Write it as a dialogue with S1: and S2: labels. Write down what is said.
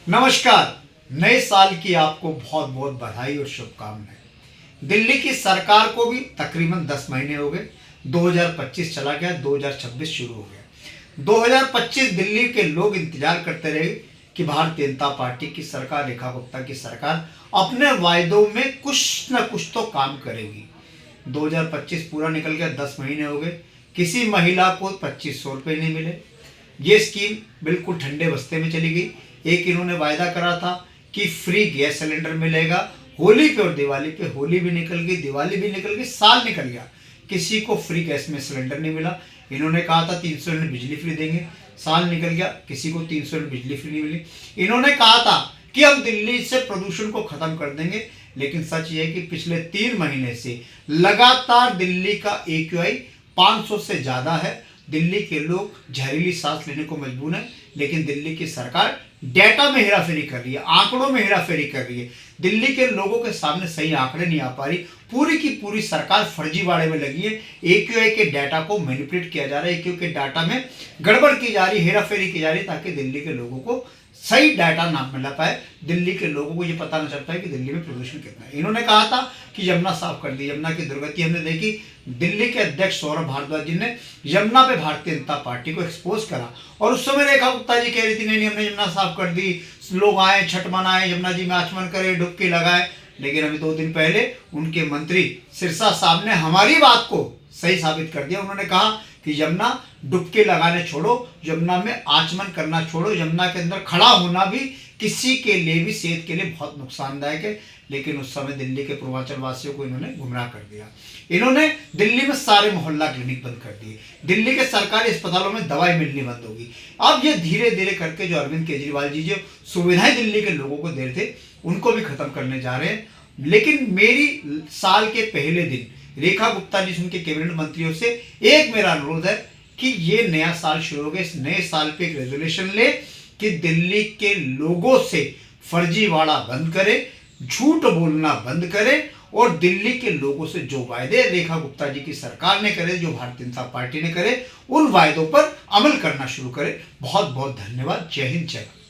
S1: नमस्कार। नए साल की आपको बहुत बहुत बधाई और शुभकामनाएं। दिल्ली की सरकार को भी तकरीबन 10 महीने हो गए। 2025 चला गया, 2026 शुरू हो गया। 2025 दिल्ली के लोग इंतजार करते रहे कि भारतीय जनता पार्टी की सरकार, रेखा गुप्ता की सरकार अपने वायदों में कुछ न कुछ तो काम करेगी। 2025 पूरा निकल गया, 10 महीने हो गए, किसी महिला को 2500 रुपये नहीं मिले। ये स्कीम बिल्कुल ठंडे बस्ते में चली गई। एक इन्होंने वायदा करा था कि फ्री गैस सिलेंडर मिलेगा होली पे और दिवाली पे। होली भी निकल गई, दिवाली भी निकल गई, साल निकल गया, किसी को फ्री गैस में सिलेंडर नहीं मिला। इन्होंने कहा था 300 यूनिट बिजली फ्री देंगे, साल निकल गया, किसी को 300 यूनिट बिजली फ्री नहीं मिली। इन्होंने कहा था कि हम दिल्ली से प्रदूषण को खत्म कर देंगे, लेकिन सच ये है कि पिछले 3 महीने से लगातार दिल्ली का AQI 500 से ज्यादा है। दिल्ली के लोग जहरीली सांस लेने को मजबूर हैं, लेकिन दिल्ली की सरकार डेटा में हेराफेरी कर रही है, आंकड़ों में हेराफेरी कर रही है। दिल्ली के लोगों के सामने सही आंकड़े नहीं आ पा रही। पूरी की पूरी सरकार फर्जीवाड़े में लगी है। AQI के डाटा को मैनिपुलेट किया जा रहा है, AQI के डाटा में गड़बड़ की जा रही है, हेराफेरी की जा रही है, ताकि दिल्ली के लोगों को सही डाटा ना मिला पाए, दिल्ली के लोगों को ये पता ना चल पाए कि दिल्ली में प्रदूषण कितना है। इन्होंने कहा था कि यमुना साफ कर दी, यमुना की दुर्गति हमने देखी। दिल्ली के अध्यक्ष सौरभ भारद्वाज जी ने यमुना पे भारतीय जनता पार्टी को एक्सपोज करा, और उस समय रेखा गुप्ता जी कह रही थी नहीं हमने यमुना साफ कर दी, लोग आए, छठ मनाए, यमुना जी में आचमन करे, डुबकी लगाए। लेकिन अभी 2 दिन पहले उनके मंत्री सिरसा साहब ने हमारी बात को सही साबित कर दिया। उन्होंने कहा कि यमुना डुबके लगाने छोड़ो, यमुना में आचमन करना छोड़ो, यमुना के अंदर खड़ा होना भी किसी के लिए भी सेहत के लिए बहुत नुकसानदायक है। लेकिन उस समय दिल्ली के पूर्वांचल वासियों को इन्होंने गुमराह कर दिया। इन्होंने दिल्ली में सारे मोहल्ला क्लिनिक बंद कर दिए, दिल्ली के सरकारी अस्पतालों में दवाई मिलनी बंद होगी। अब ये धीरे धीरे करके जो अरविंद केजरीवाल जी जो सुविधाएं दिल्ली के लोगों को दे रहे थे, उनको भी खत्म करने जा रहे हैं। लेकिन मेरी साल के पहले दिन रेखा गुप्ता जी उनके कैबिनेट मंत्रियों से एक मेरा अनुरोध है कि ये नया साल शुरू हो गया, इस नए साल पे एक रेजोल्यूशन ले कि दिल्ली के लोगों से फर्जीवाड़ा बंद करे, झूठ बोलना बंद करे, और दिल्ली के लोगों से जो वायदे रेखा गुप्ता जी की सरकार ने करे, जो भारतीय जनता पार्टी ने करे, उन वायदों पर अमल करना शुरू करे। बहुत बहुत धन्यवाद। जय हिंद, जय भारत।